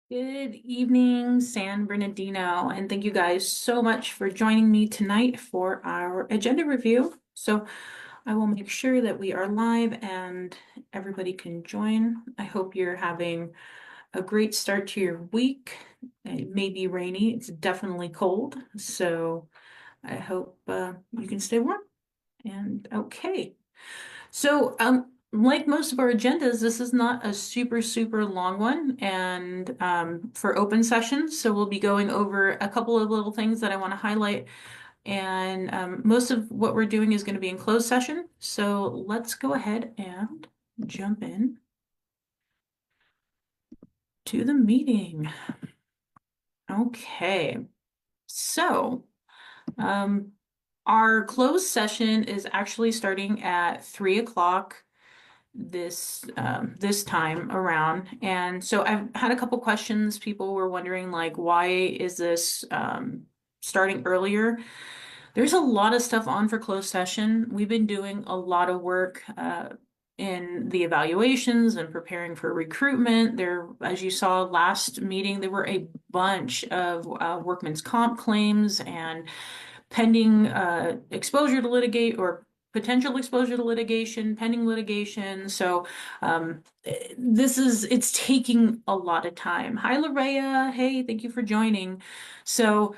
Good evening, San Bernardino, and thank you guys so much for joining me tonight for our agenda review. So I will make sure that we are live and everybody can join. I hope you're having a great start to your week. It may be rainy, it's definitely cold, so I hope you can stay warm. And okay. So, like most of our agendas, this is not a super long one, and for open sessions, so we'll be going over a couple of little things that I want to highlight, and most of what we're doing is going to be in closed session. So let's go ahead and jump in to the meeting. Okay, so um, our closed session is actually starting at 3 o'clock this time around. And so I've had a couple questions. People were wondering like, why is this starting earlier? There's a lot of stuff on for closed session. We've been doing a lot of work in the evaluations and preparing for recruitment. There, as you saw last meeting, there were a bunch of workman's comp claims and pending exposure to litigate or potential exposure to litigation, pending litigation. So it's taking a lot of time. Hi, Larea. Hey, thank you for joining. So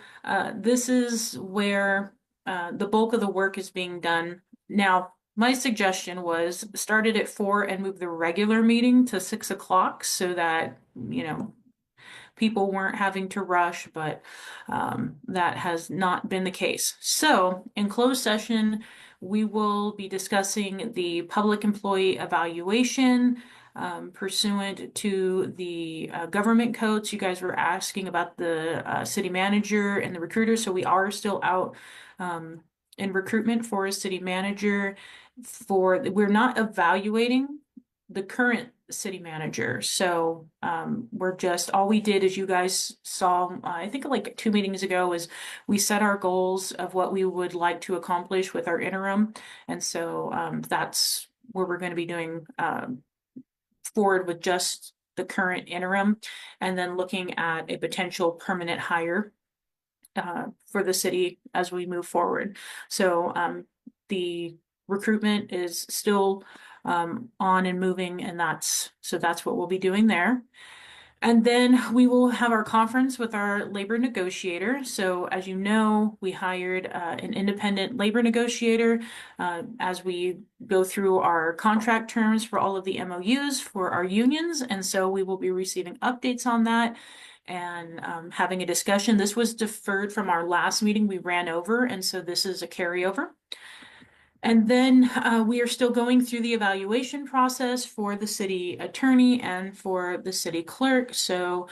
this is where the bulk of the work is being done. Now, my suggestion was start it at 4 and move the regular meeting to 6 o'clock so that, people weren't having to rush, but that has not been the case. So in closed session, we will be discussing the public employee evaluation pursuant to the government codes. You guys were asking about the city manager and the recruiter, so we are still out in recruitment for a city manager. We're not evaluating the current city manager. So all we did, as you guys saw, I think like 2 meetings ago, is we set our goals of what we would like to accomplish with our interim. And so that's where we're going to be doing forward with just the current interim, and then looking at a potential permanent hire for the city as we move forward. So the recruitment is still on and moving, and that's what we'll be doing there. And then we will have our conference with our labor negotiator. So as you know, we hired an independent labor negotiator as we go through our contract terms for all of the MOUs for our unions. And so we will be receiving updates on that and having a discussion. This was deferred from our last meeting. We ran over, and so this is a carryover. And then we are still going through the evaluation process for the city attorney and for the city clerk. So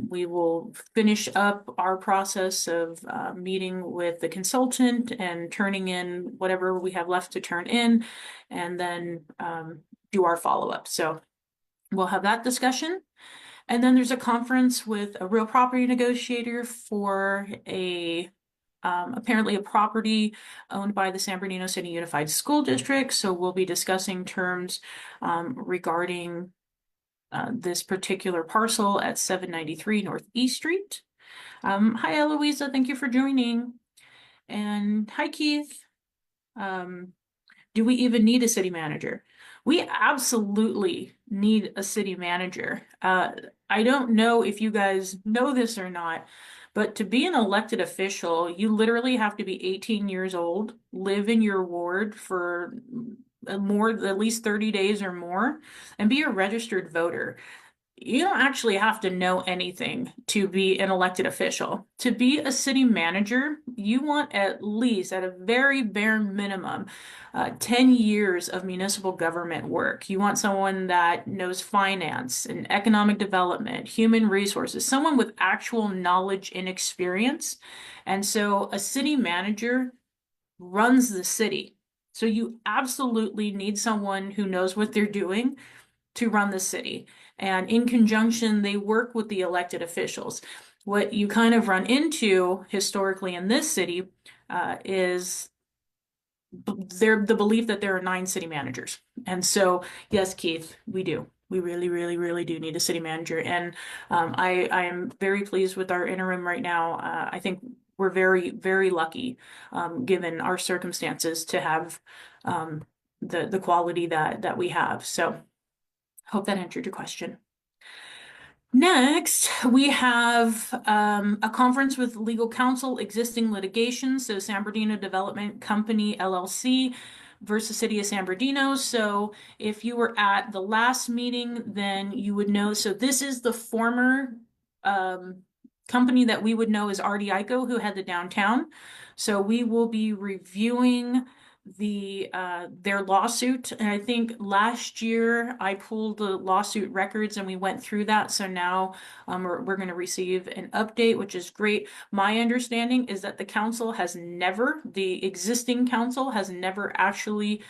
we will finish up our process of meeting with the consultant and turning in whatever we have left to turn in, and then do our follow-up. So we'll have that discussion. And then there's a conference with a real property negotiator for apparently a property owned by the San Bernardino City Unified School District. So we'll be discussing terms regarding this particular parcel at 793 Northeast Street. Hi, Eloisa. Thank you for joining. And hi, Keith. Do we even need a city manager? We absolutely need a city manager. I don't know if you guys know this or not, but to be an elected official, you literally have to be 18 years old, live in your ward for at least 30 days or more, and be a registered voter. You don't actually have to know anything to be an elected official. To be a city manager, you want at least, at a very bare minimum, 10 years of municipal government work. You want someone that knows finance and economic development, human resources, someone with actual knowledge and experience. And so a city manager runs the city. So you absolutely need someone who knows what they're doing to run the city. And in conjunction, they work with the elected officials. What you kind of run into historically in this city is the belief that there are 9 city managers. And so, yes, Keith, we do. We really, really, really do need a city manager. And I am very pleased with our interim right now. I think we're very, very lucky, given our circumstances, to have um, the quality that we have. So hope that answered your question. Next, we have a conference with legal counsel, existing litigation. So San Bernardino Development Company LLC versus City of San Bernardino. So if you were at the last meeting, then you would know. So this is the former company that we would know as RD ICO, who had the downtown. So we will be reviewing their lawsuit. And I think last year I pulled the lawsuit records and we went through that. So now we're going to receive an update, which is great. My understanding is that the existing council has never actually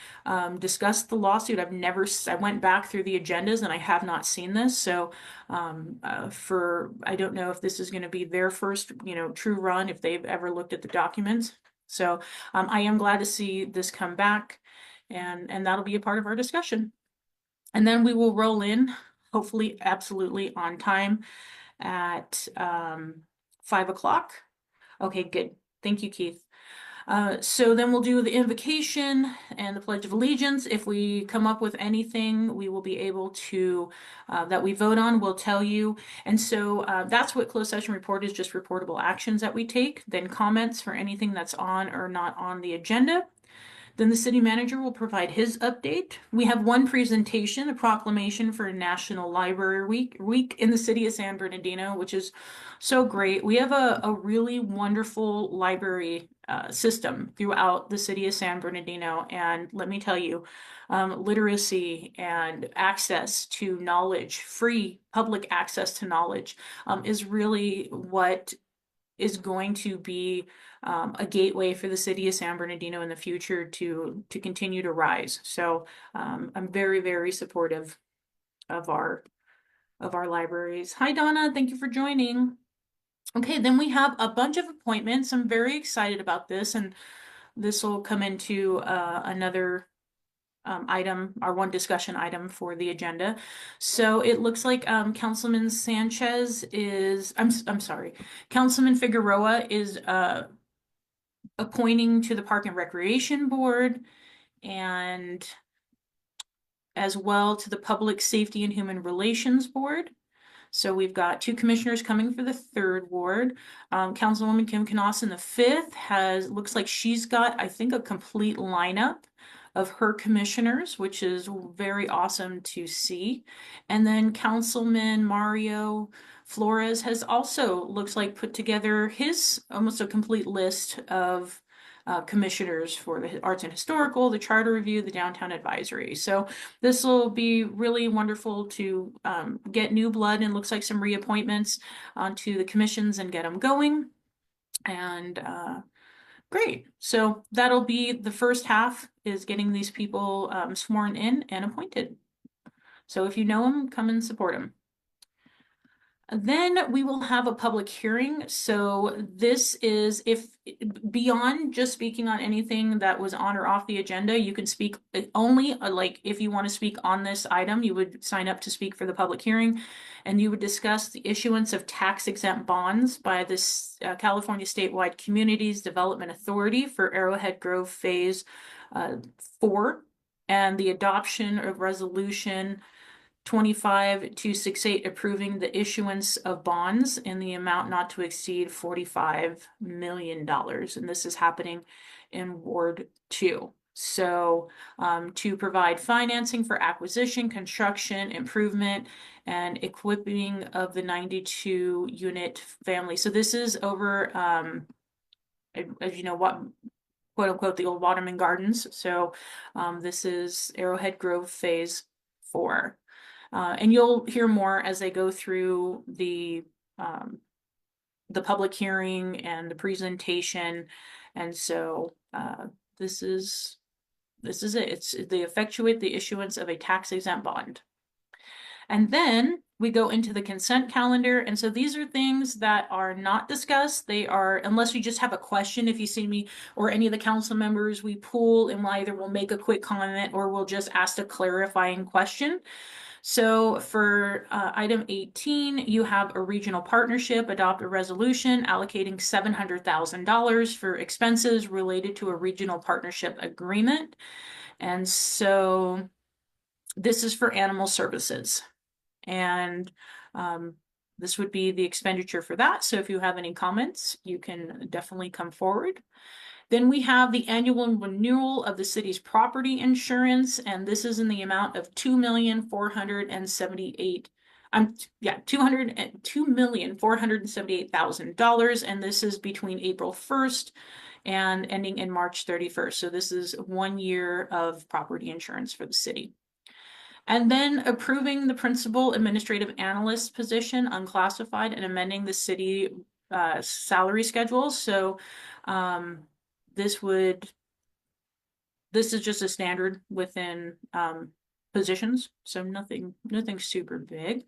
discussed the lawsuit. I went back through the agendas and I have not seen this. So I don't know if this is going to be their first, true run, if they've ever looked at the documents. So I am glad to see this come back, and that'll be a part of our discussion. And then we will roll in, hopefully absolutely on time, at 5 o'clock. Okay, good. Thank you, Keith. So then we'll do the invocation and the Pledge of Allegiance. If we come up with anything, we will be able to, that we vote on, we'll tell you. And so that's what closed session report is, just reportable actions that we take, then comments for anything that's on or not on the agenda. Then the city manager will provide his update. We have one presentation, a proclamation for National Library Week in the city of San Bernardino, which is so great. We have a really wonderful library system throughout the city of San Bernardino. And let me tell you, literacy and access to knowledge, free public access to knowledge, is really what is going to be a gateway for the city of San Bernardino in the future to continue to rise. So I'm very, very supportive of our libraries. Hi, Donna. Thank you for joining. Okay, then we have a bunch of appointments. I'm very excited about this, and this will come into another item, our one discussion item for the agenda. So it looks like Councilman Sanchez is, I'm sorry, Councilman Figueroa is appointing to the Park and Recreation Board, and as well to the Public Safety and Human Relations Board. So we've got two commissioners coming for the third ward. Councilwoman Kim Knosson, the fifth, looks like she's got, I think, a complete lineup of her commissioners, which is very awesome to see. And then Councilman Mario Flores has also, looks like, put together his almost a complete list of commissioners for the Arts and Historical, the Charter Review, the Downtown Advisory. So this will be really wonderful to get new blood, and looks like some reappointments onto the commissions and get them going. And great. So that'll be the first half, is getting these people sworn in and appointed. So if you know them, come and support them. Then we will have a public hearing. So this is, if beyond just speaking on anything that was on or off the agenda, you can speak only, like if you want to speak on this item, you would sign up to speak for the public hearing, and you would discuss the issuance of tax exempt bonds by this California Statewide Communities Development Authority for Arrowhead Grove Phase 4, and the adoption of resolution 25268 approving the issuance of bonds in the amount not to exceed $45 million. And this is happening in Ward 2. So to provide financing for acquisition, construction, improvement, and equipping of the 92 unit family. So this is over, as you know, what, quote unquote, the old Waterman Gardens. So this is Arrowhead Grove Phase 4. And you'll hear more as they go through the public hearing and the presentation. And so this is it. It's they effectuate the issuance of a tax exempt bond. And then we go into the consent calendar. And so these are things that are not discussed. They are, unless you just have a question, if you see me or any of the council members, we pull and we'll make a quick comment or we'll just ask a clarifying question. So for item 18, you have a regional partnership adopt a resolution allocating $700,000 for expenses related to a regional partnership agreement. And so this is for animal services. And this would be the expenditure for that. So if you have any comments, you can definitely come forward. Then we have the annual renewal of the city's property insurance, and this is in the amount of $2,478,000, and this is between April 1st and ending in March 31st. So this is 1 year of property insurance for the city. And then approving the principal administrative analyst position unclassified and amending the city salary schedule. So this is just a standard within positions, so nothing super big.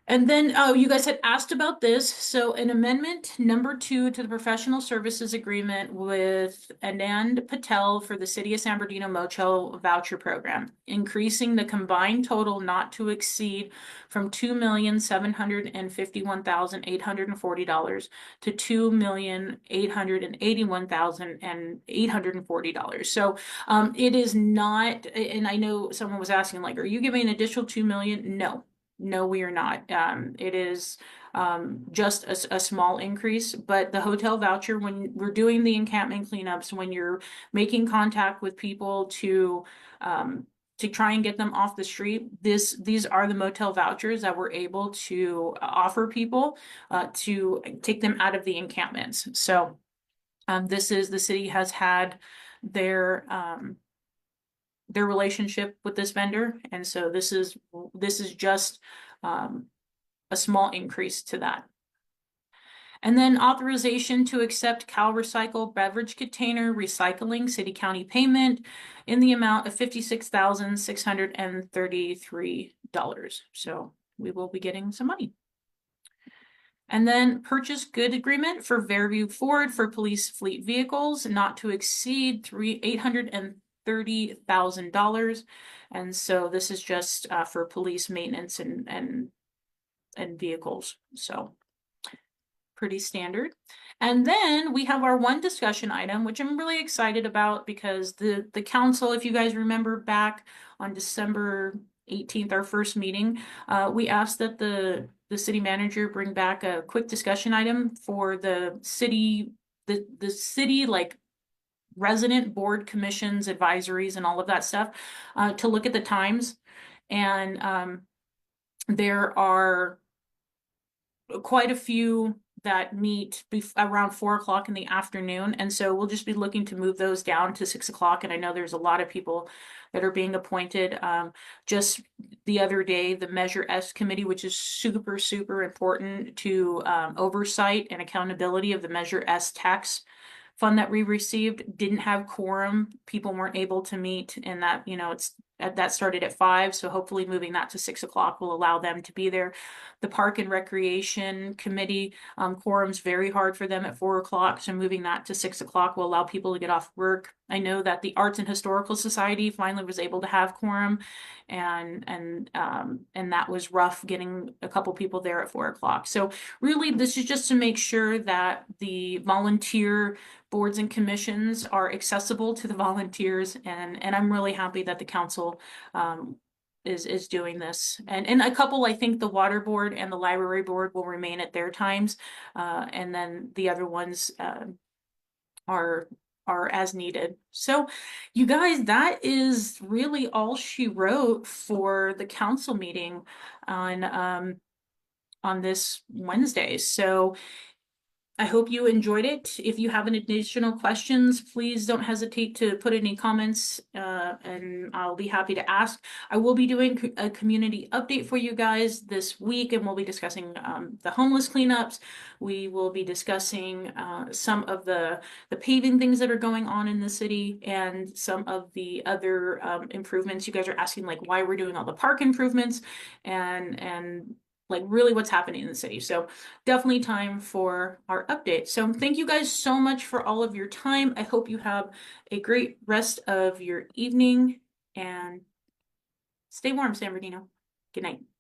And then, oh, you guys had asked about this. So an amendment number 2 to the professional services agreement with Anand Patel for the City of San Bernardino Motel voucher program, increasing the combined total not to exceed from $2,751,840 to $2,881,840. So it is not, and I know someone was asking, like, are you giving an additional $2 million? No, we are not. It is just a small increase, but the hotel voucher, when we're doing the encampment cleanups, when you're making contact with people to try and get them off the street, these are the motel vouchers that we're able to offer people to take them out of the encampments. So this is, the city has had their relationship with this vendor, and so this is just a small increase to that. And then authorization to accept CalRecycle beverage container recycling city county payment in the amount of $56,633. So we will be getting some money. And then purchase good agreement for Fairview Ford for police fleet vehicles not to exceed $830,000. And so this is just for police maintenance and vehicles. So pretty standard. And then we have our one discussion item, which I'm really excited about because the council, if you guys remember back on December 18th, our first meeting, we asked that the city manager bring back a quick discussion item for the city, the city, like, resident board commissions, advisories, and all of that stuff, to look at the times. And there are quite a few that meet around 4 o'clock in the afternoon. And so we'll just be looking to move those down to 6 o'clock. And I know there's a lot of people that are being appointed. Just the other day, the Measure S committee, which is super, super important to oversight and accountability of the Measure S tax fund that we received, didn't have quorum. People weren't able to meet, and that, that started at 5. So hopefully moving that to 6 o'clock will allow them to be there. The Park and Recreation Committee, quorum's very hard for them at 4 o'clock. So moving that to 6 o'clock will allow people to get off work. I know that the Arts and Historical Society finally was able to have quorum, and that was rough getting a couple people there at 4 o'clock. So really, this is just to make sure that the volunteer boards and commissions are accessible to the volunteers, and I'm really happy that the council is doing this. And a couple, I think the water board and the library board will remain at their times, and then the other ones are as needed. So you guys, that is really all she wrote for the council meeting on this Wednesday. So I hope you enjoyed it. If you have any additional questions, please don't hesitate to put any comments, and I'll be happy to ask. I will be doing a community update for you guys this week, and we'll be discussing the homeless cleanups. We will be discussing some of the paving things that are going on in the city, and some of the other improvements. You guys are asking, like, why we're doing all the park improvements, and like really what's happening in the city. So definitely time for our update. So thank you guys so much for all of your time. I hope you have a great rest of your evening, and stay warm, San Bernardino. Good night.